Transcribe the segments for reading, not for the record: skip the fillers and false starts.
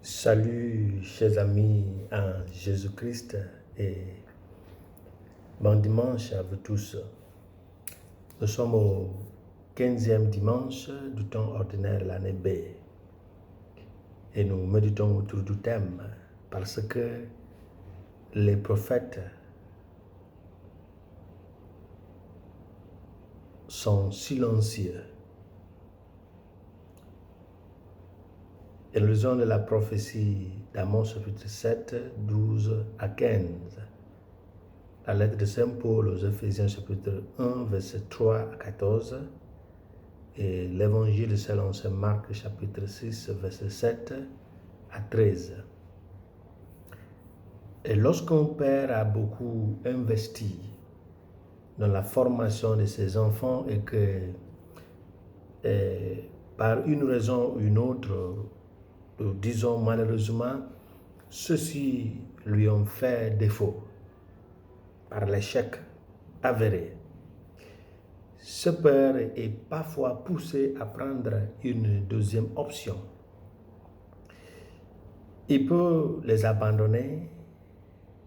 Salut, chers amis en Jésus-Christ et bon dimanche à vous tous. Nous sommes au 15e dimanche du temps ordinaire de l'année B et nous méditons autour du thème parce que les prophètes sont silencieux. Et nous lisons de la prophétie d'Amos chapitre 7, 12 à 15. La lettre de Saint Paul aux Éphésiens chapitre 1, verset 3 à 14. Et l'évangile selon Saint Marc chapitre 6, verset 7 à 13. Et lorsqu'un père a beaucoup investi dans la formation de ses enfants et que par une raison ou une autre, disons malheureusement, ceux-ci lui ont fait défaut par l'échec avéré. Ce père est parfois poussé à prendre une deuxième option. Il peut les abandonner.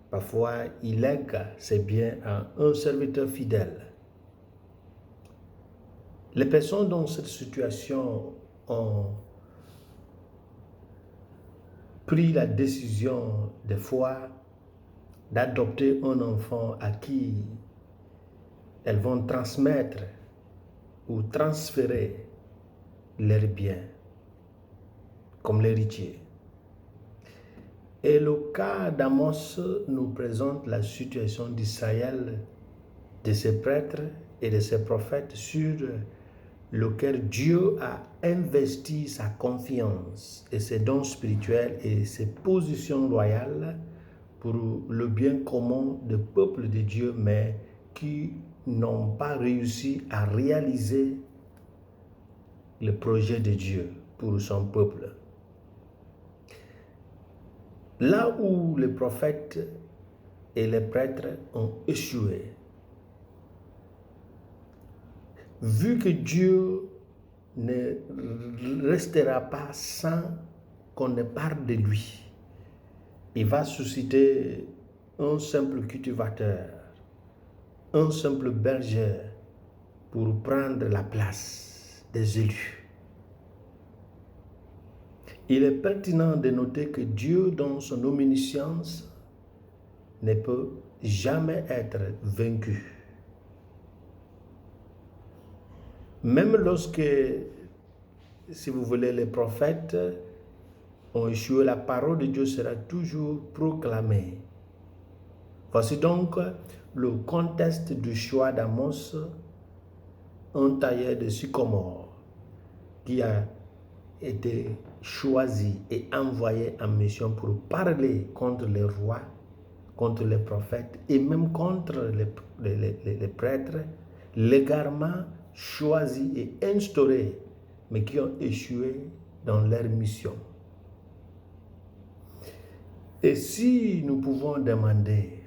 Parfois, il lègue ses biens à un serviteur fidèle. Les personnes dans cette situation ont pris la décision des fois d'adopter un enfant à qui elles vont transmettre ou transférer leurs biens comme l'héritier. Et le cas d'Amos nous présente la situation d'Israël, de ses prêtres et de ses prophètes sur lequel Dieu a investi sa confiance et ses dons spirituels et ses positions loyales pour le bien commun du peuple de Dieu, mais qui n'ont pas réussi à réaliser le projet de Dieu pour son peuple. Là où les prophètes et les prêtres ont échoué, vu que Dieu ne restera pas sans qu'on ne parle de lui, il va susciter un simple cultivateur, un simple berger pour prendre la place des élus. Il est pertinent de noter que Dieu, dans son omniscience, ne peut jamais être vaincu. Même lorsque, si vous voulez, les prophètes ont échoué, la parole de Dieu sera toujours proclamée. Voici donc le contexte du choix d'Amos, un tailleur de sycomore qui a été choisi et envoyé en mission pour parler contre les rois, contre les prophètes et même contre les prêtres, légalement choisis et instaurés, mais qui ont échoué dans leur mission. Et si nous pouvons demander,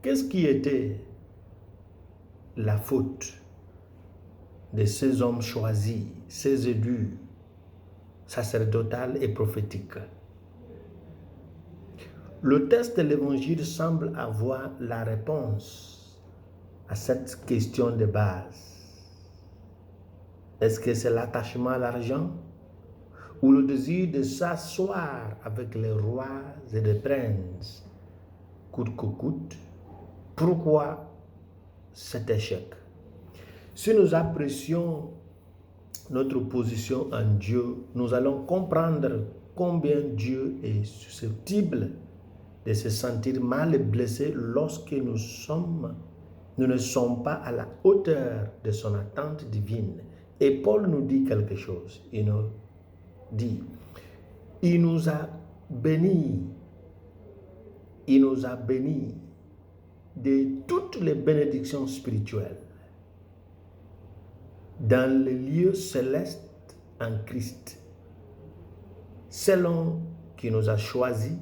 qu'est-ce qui était la faute de ces hommes choisis, ces élus sacerdotaux et prophétiques? Le texte de l'Évangile semble avoir la réponse à cette question de base. Est-ce que c'est l'attachement à l'argent ou le désir de s'asseoir avec les rois et les princes coûte que coûte? Pourquoi cet échec? Si nous apprécions notre position en Dieu, nous allons comprendre combien Dieu est susceptible de se sentir mal et blessé lorsque nous ne sommes pas à la hauteur de son attente divine. Et Paul nous dit quelque chose. Il nous dit, il nous a bénis de toutes les bénédictions spirituelles dans les lieux célestes en Christ, selon qui nous a choisis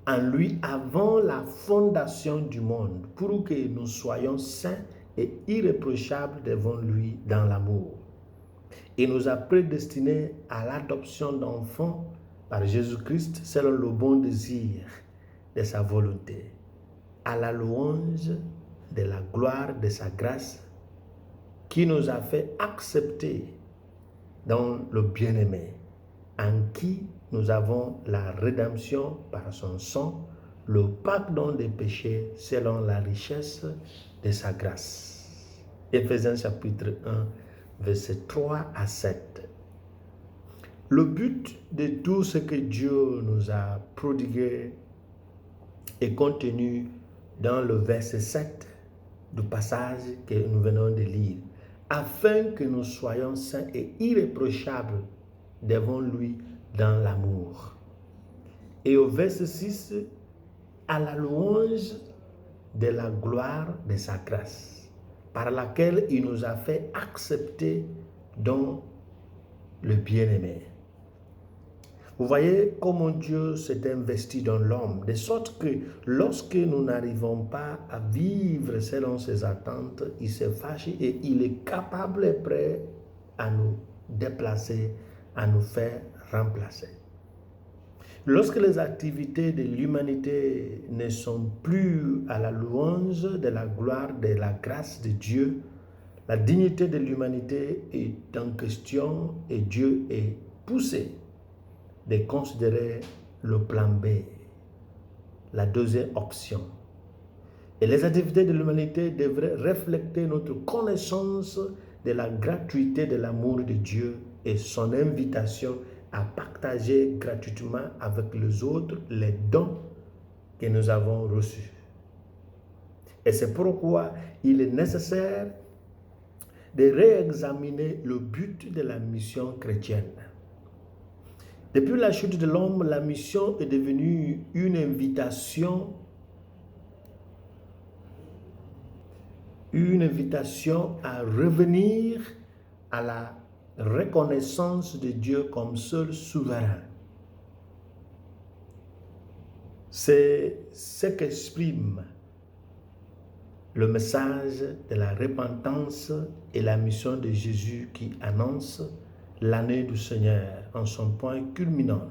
en lui avant la fondation du monde, pour que nous soyons saints et irréprochables devant lui dans l'amour. Il nous a prédestinés à l'adoption d'enfants par Jésus-Christ selon le bon désir de sa volonté, à la louange de la gloire de sa grâce qui nous a fait accepter dans le bien-aimé, en qui nous avons la rédemption par son sang, le pardon des péchés selon la richesse de sa grâce. Éphésiens chapitre 1, versets 3 à 7. Le but de tout ce que Dieu nous a prodigué est contenu dans le verset 7 du passage que nous venons de lire, afin que nous soyons saints et irréprochables devant lui dans l'amour. Et au verset 6, à la louange de la gloire de sa grâce, par laquelle il nous a fait accepter dans le bien-aimé. Vous voyez comment Dieu s'est investi dans l'homme, de sorte que lorsque nous n'arrivons pas à vivre selon ses attentes, il se fâche et il est capable et prêt à nous déplacer, à nous faire remplacer. Lorsque les activités de l'humanité ne sont plus à la louange de la gloire, de la grâce de Dieu, la dignité de l'humanité est en question et Dieu est poussé de considérer le plan B, la deuxième option. Et les activités de l'humanité devraient refléter notre connaissance de la gratuité de l'amour de Dieu et son invitation à partager gratuitement avec les autres les dons que nous avons reçus. Et c'est pourquoi il est nécessaire de réexaminer le but de la mission chrétienne. Depuis la chute de l'homme, la mission est devenue une invitation à revenir à la reconnaissance de Dieu comme seul souverain. C'est ce qu'exprime le message de la repentance et la mission de Jésus qui annonce l'année du Seigneur en son point culminant.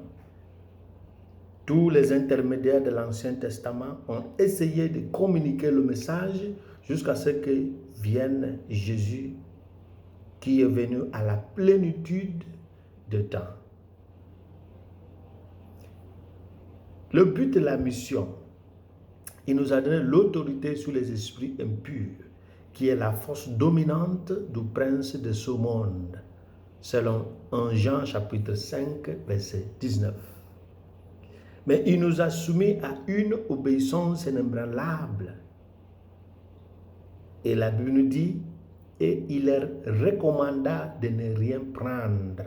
Tous les intermédiaires de l'Ancien Testament ont essayé de communiquer le message jusqu'à ce que vienne Jésus qui est venu à la plénitude de temps. Le but de la mission, il nous a donné l'autorité sur les esprits impurs, qui est la force dominante du prince de ce monde, selon 1 Jean chapitre 5, verset 19. Mais il nous a soumis à une obéissance inébranlable. Et la Bible nous dit, et il leur recommanda de ne rien prendre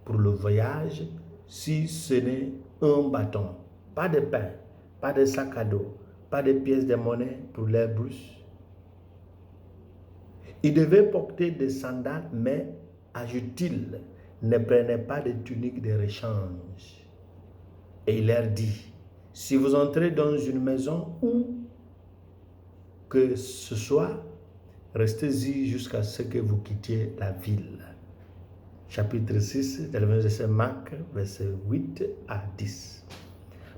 pour le voyage, si ce n'est un bâton, pas de pain, pas de sac à dos, pas de pièces de monnaie pour leur bouche. Ils devaient porter des sandales, mais, ajoute-t-il, ne prenez pas de tunique de rechange. Et il leur dit, si vous entrez dans une maison où que ce soit, restez-y jusqu'à ce que vous quittiez la ville. Chapitre 6, verset Marc, verset 8 à 10.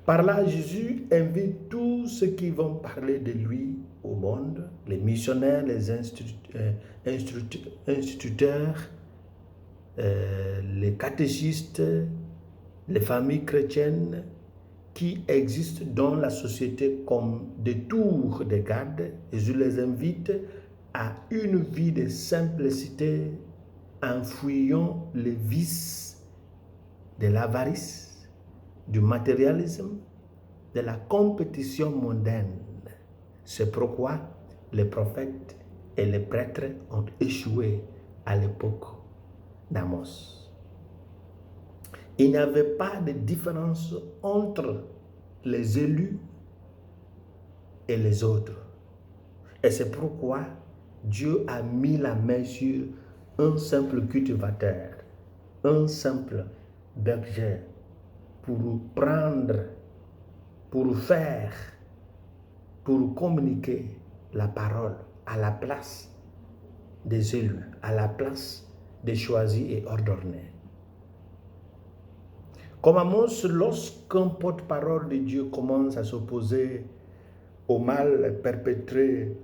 Par là, Jésus invite tous ceux qui vont parler de lui au monde, les missionnaires, les instituteurs, les catéchistes, les familles chrétiennes qui existent dans la société comme des tours de garde. Jésus les invite à une vie de simplicité en fuyant les vices de l'avarice, du matérialisme, de la compétition mondaine. C'est pourquoi les prophètes et les prêtres ont échoué à l'époque d'Amos. Il n'y avait pas de différence entre les élus et les autres. Et c'est pourquoi Dieu a mis la main sur un simple cultivateur, un simple berger, pour prendre, pour faire, pour communiquer la parole à la place des élus, à la place des choisis et ordonnés. Comme Amos, lorsqu'un porte-parole de Dieu commence à s'opposer au mal perpétré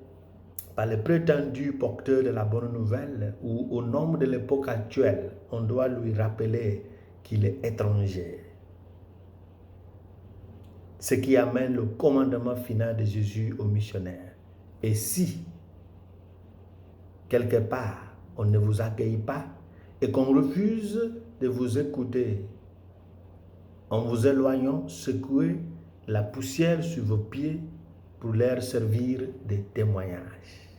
par les prétendus porteurs de la bonne nouvelle ou au nombre de l'époque actuelle, on doit lui rappeler qu'il est étranger. Ce qui amène le commandement final de Jésus aux missionnaires. Et si, quelque part, on ne vous accueille pas et qu'on refuse de vous écouter, en vous éloignant, secouez la poussière sur vos pieds pour leur servir de témoignage.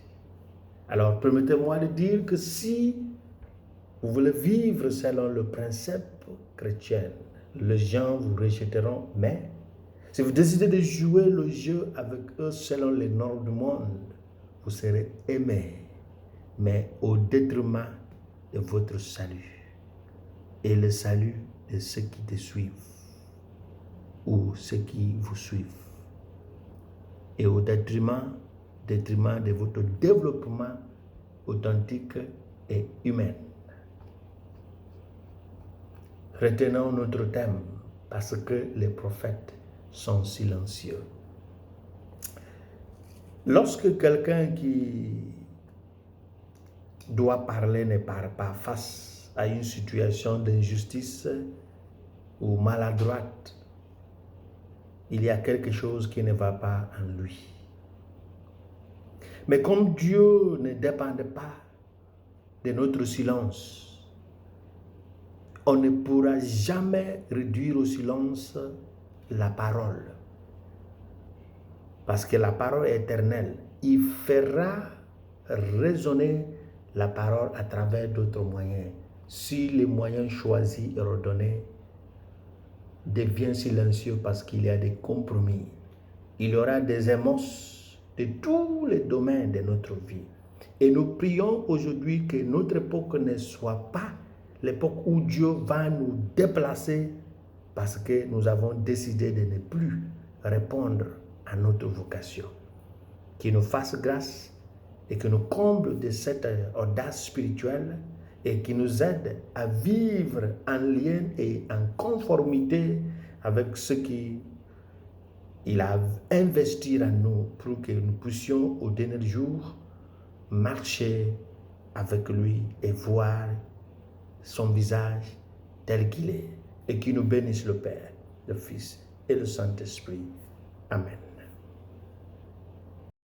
Alors, permettez-moi de dire que si vous voulez vivre selon le principe chrétien, les gens vous rejetteront, mais si vous décidez de jouer le jeu avec eux selon les normes du monde, vous serez aimés, mais au détriment de votre salut et le salut de ceux qui te suivent ou ceux qui vous suivent, et au détriment de votre développement authentique et humain. Retenons notre thème parce que les prophètes sont silencieux. Lorsque quelqu'un qui doit parler ne parle pas face à une situation d'injustice ou maladroite, il y a quelque chose qui ne va pas en lui. Mais comme Dieu ne dépend pas de notre silence, on ne pourra jamais réduire au silence la parole. Parce que la parole est éternelle. Il fera résonner la parole à travers d'autres moyens. Si les moyens choisis et ordonnés deviennent silencieux parce qu'il y a des compromis, il y aura des émotions de tous les domaines de notre vie. Et nous prions aujourd'hui que notre époque ne soit pas l'époque où Dieu va nous déplacer parce que nous avons décidé de ne plus répondre à notre vocation. Qu'il nous fasse grâce et que nous comble de cette audace spirituelle et qui nous aide à vivre en lien et en conformité avec ce qu'il a investi en nous pour que nous puissions au dernier jour marcher avec lui et voir son visage tel qu'il est, et qui nous bénisse le Père, le Fils et le Saint-Esprit. Amen.